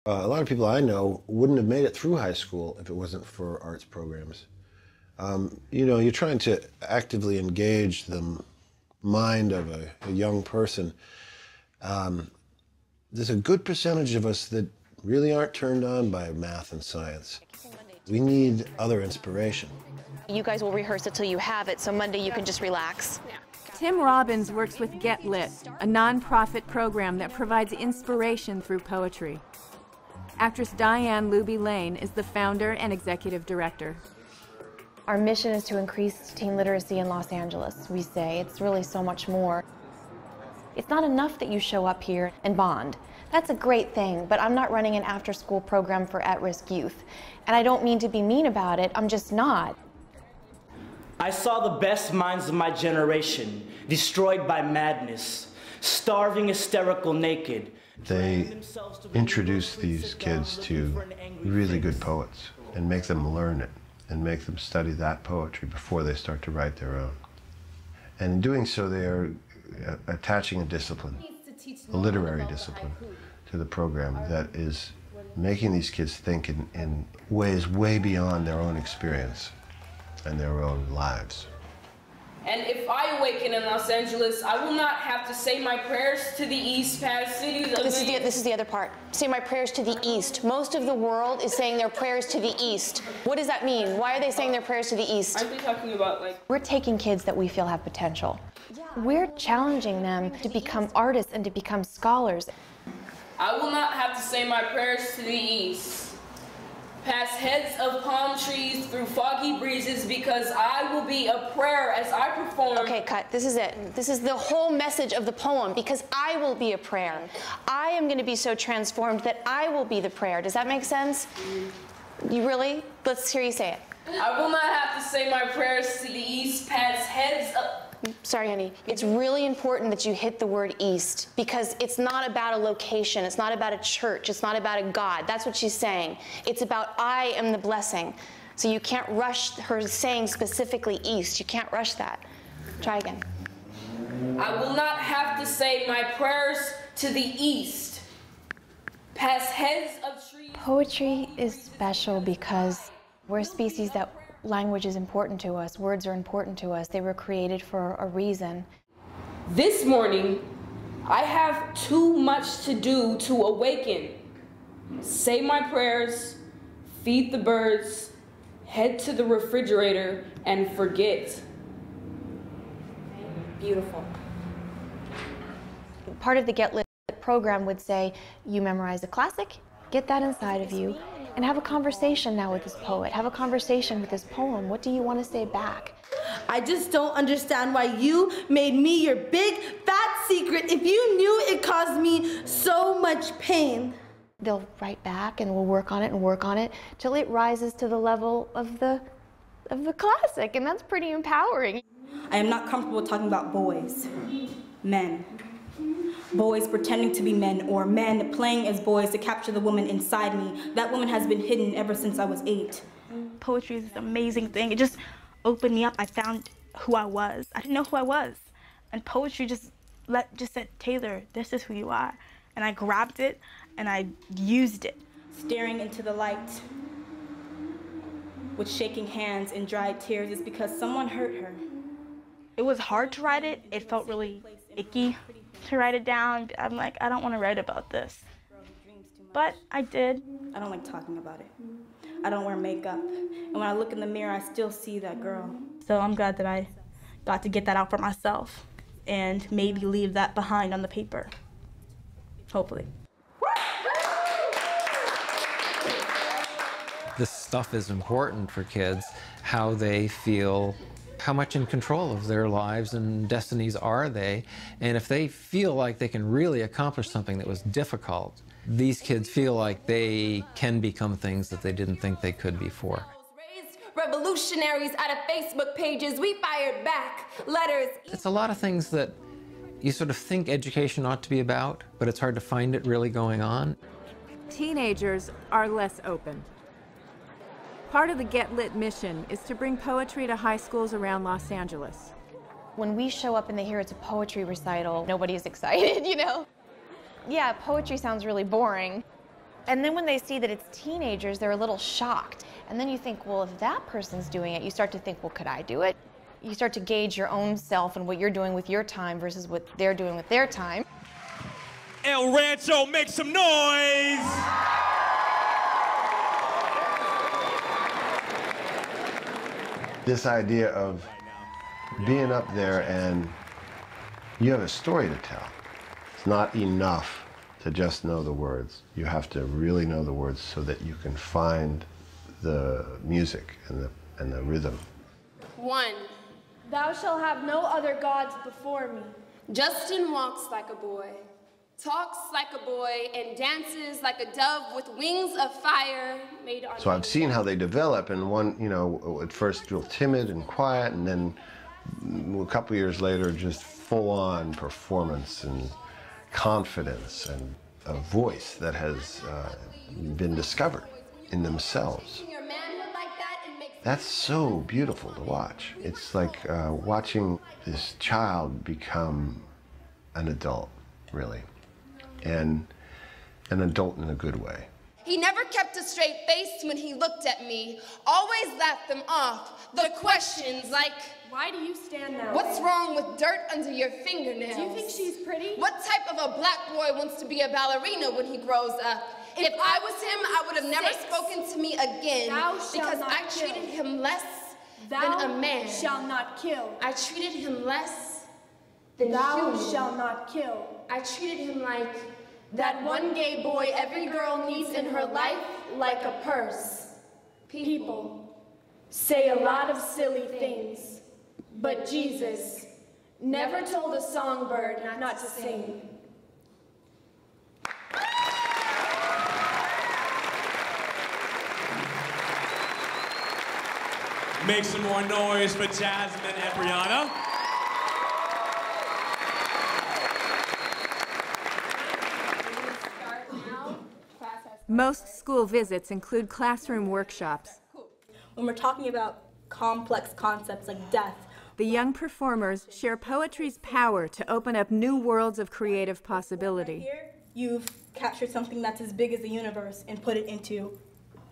A lot of people I know wouldn't have made it through high school if it wasn't for arts programs. You know, you're trying to actively engage the mind of a young person. There's a good percentage of us that really aren't turned on by math and science. We need other inspiration. You guys will rehearse it till you have it, so Monday you can just relax. Tim Robbins works with Get Lit, a nonprofit program that provides inspiration through poetry. Actress Diane Luby Lane is the founder and executive director. Our mission is to increase teen literacy in Los Angeles, we say. It's really so much more. It's not enough that you show up here and bond. That's a great thing, but I'm not running an after-school program for at-risk youth. And I don't mean to be mean about it, I'm just not. I saw the best minds of my generation destroyed by madness, starving, hysterical, naked. They introduce these kids to really good poets and make them learn it and make them study that poetry before they start to write their own. And in doing so, they are attaching a discipline, a literary discipline, to the program that is making these kids think in ways way beyond their own experience and their own lives. And if I awaken in Los Angeles, I will not have to say my prayers to the east, past cities. This is the other part. Say my prayers to the east. Most of the world is saying their prayers to the east. What does that mean? Why are they saying their prayers to the east? Aren't they talking about, like... We're taking kids that we feel have potential. We're challenging them to become artists and to become scholars. I will not have to say my prayers to the east, past heads of palm trees, through foggy breezes, because I will be a prayer as I perform. Okay, cut. This is it. This is the whole message of the poem, because I will be a prayer. I am going to be so transformed that I will be the prayer. Does that make sense? You really? Let's hear you say it. I will not have to say my prayers to the east, past heads of... Sorry, honey. It's really important that you hit the word east, because it's not about a location. It's not about a church. It's not about a God. That's what she's saying. It's about I am the blessing. So you can't rush her saying specifically east. You can't rush that. Try again. I will not have to say my prayers to the east, past heads of trees. Poetry is special because we're a species that language is important to us. Words are important to us. They were created for a reason. This morning, I have too much to do to awaken. Say my prayers, feed the birds, head to the refrigerator, and forget. Beautiful. Part of the Get Lit program would say, you memorize a classic, get that inside of you, and have a conversation now with this poet. Have a conversation with this poem. What do you want to say back? I just don't understand why you made me your big, fat secret if you knew it caused me so much pain. They'll write back and we'll work on it and work on it till it rises to the level of the classic, and that's pretty empowering. I am not comfortable talking about boys, men. Boys pretending to be men, or men playing as boys to capture the woman inside me. That woman has been hidden ever since I was 8. Poetry is this amazing thing. It just opened me up. I found who I was. I didn't know who I was. And poetry just said, Taylor, this is who you are. And I grabbed it and I used it. Staring into the light with shaking hands and dried tears is because someone hurt her. It was hard to write it. It felt really icky to write it down. I'm like, I don't want to write about this. But I did. I don't like talking about it. I don't wear makeup. And when I look in the mirror, I still see that girl. So I'm glad that I got to get that out for myself and maybe leave that behind on the paper. Hopefully. This stuff is important for kids, how they feel, how much in control of their lives and destinies are they, and if they feel like they can really accomplish something that was difficult, these kids feel like they can become things that they didn't think they could before. Revolutionaries out of Facebook pages, we fired back letters. It's a lot of things that you sort of think education ought to be about, but it's hard to find it really going on. Teenagers are less open. Part of the Get Lit mission is to bring poetry to high schools around Los Angeles. When we show up and they hear it's a poetry recital, nobody is excited, you know? Yeah, poetry sounds really boring. And then when they see that it's teenagers, they're a little shocked. And then you think, well, if that person's doing it, you start to think, well, could I do it? You start to gauge your own self and what you're doing with your time versus what they're doing with their time. El Rancho, make some noise! This idea of being up there and you have a story to tell. It's not enough to just know the words. You have to really know the words so that you can find the music and the rhythm. 1. Thou shalt have no other gods before me. Justin walks like a boy, talks like a boy, and dances like a dove with wings of fire made on. So I've seen how they develop, and one, you know, at first real timid and quiet, and then a couple years later, just full-on performance and confidence and a voice that has been discovered in themselves. That's so beautiful to watch. It's like watching this child become an adult, really, and an adult in a good way. He never kept a straight face when he looked at me, always laughed them off. The questions like, why do you stand now? What's wrong with dirt under your fingernails? Do you think she's pretty? What type of a black boy wants to be a ballerina when he grows up? If I was him, I would have never spoken to me again because I treated him less than a man. Thou shalt not kill. I treated him less than human. Thou shalt not kill. I treated him like that one gay boy every girl needs in her life, like a purse. People say a lot of silly things, but Jesus never told a songbird not to sing. Make some more noise for Jasmine and Brianna. Most school visits include classroom workshops. When we're talking about complex concepts like death, the young performers share poetry's power to open up new worlds of creative possibility. Here, you've captured something that's as big as the universe and put it into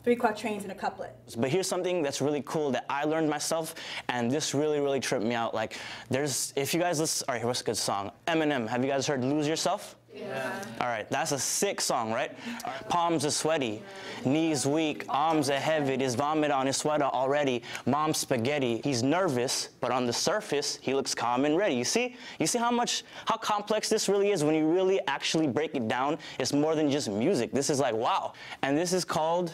3 quatrains in a couplet. But here's something that's really cool that I learned myself, and this really, really tripped me out. Like, if you guys listen, all right, what's a good song? Eminem, have you guys heard Lose Yourself? Yeah. All right, that's a sick song, right? Palms are sweaty, knees weak, arms are heavy, there's vomit on his sweater already, mom's spaghetti. He's nervous, but on the surface, he looks calm and ready. You see how complex this really is when you really actually break it down? It's more than just music. This is like, wow. And this is called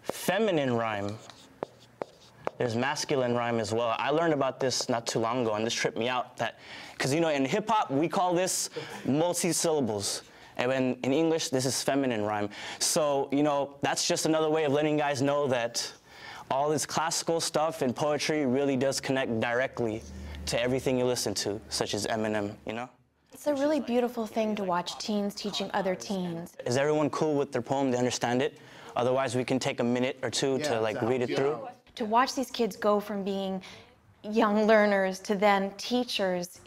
feminine rhyme. There's masculine rhyme as well. I learned about this not too long ago, and this tripped me out. Because, you know, in hip-hop, we call this multi-syllables. And in English, this is feminine rhyme. So, you know, that's just another way of letting you guys know that all this classical stuff and poetry really does connect directly to everything you listen to, such as Eminem, you know? It's a really beautiful thing to watch teens teaching other teens. Is everyone cool with their poem? They understand it? Otherwise, we can take a minute or two to, like, read it through. To watch these kids go from being young learners to then teachers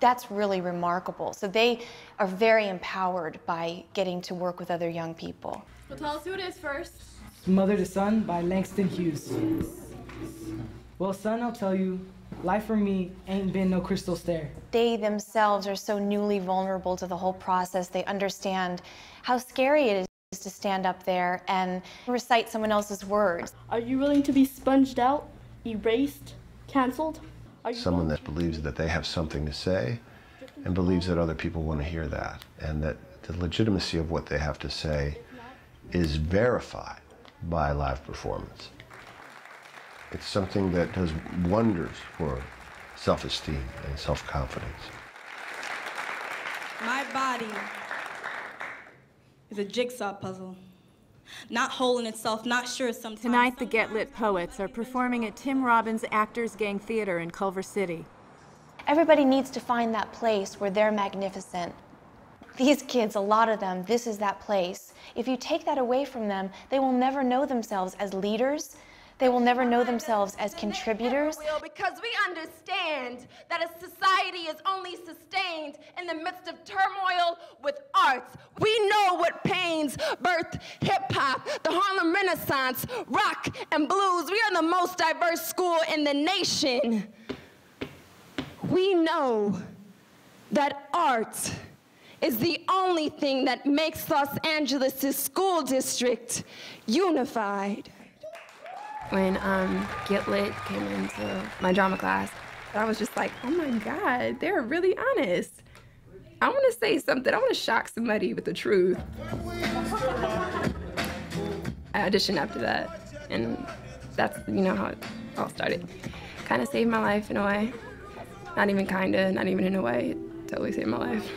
that's really remarkable. So they are very empowered by getting to work with other young people. Well, tell us who it is first. Mother to Son by Langston Hughes. Well, son, I'll tell you, life for me ain't been no crystal stair. They themselves are so newly vulnerable to the whole process. They understand how scary it is to stand up there and recite someone else's words. Are you willing to be sponged out, erased, canceled? Someone that believes that they have something to say and believes that other people want to hear that, and that the legitimacy of what they have to say is verified by live performance. It's something that does wonders for self-esteem and self-confidence. My body is a jigsaw puzzle. Not whole in itself, not sure sometimes. Tonight, the Get Lit Poets are performing at Tim Robbins' Actors Gang Theater in Culver City. Everybody needs to find that place where they're magnificent. These kids, a lot of them, this is that place. If you take that away from them, they will never know themselves as leaders. They will never know themselves as contributors. Because we understand that a society is only sustained in the midst of turmoil with arts. We know what pains birthed hip-hop, the Harlem Renaissance, rock, and blues. We are the most diverse school in the nation. We know that art is the only thing that makes Los Angeles' school district unified. When Get Lit came into my drama class, I was just like, oh my God, they're really honest. I want to say something. I want to shock somebody with the truth. I auditioned after that, and that's, how it all started. Kind of saved my life in a way. Not even kinda, not even in a way. It totally saved my life.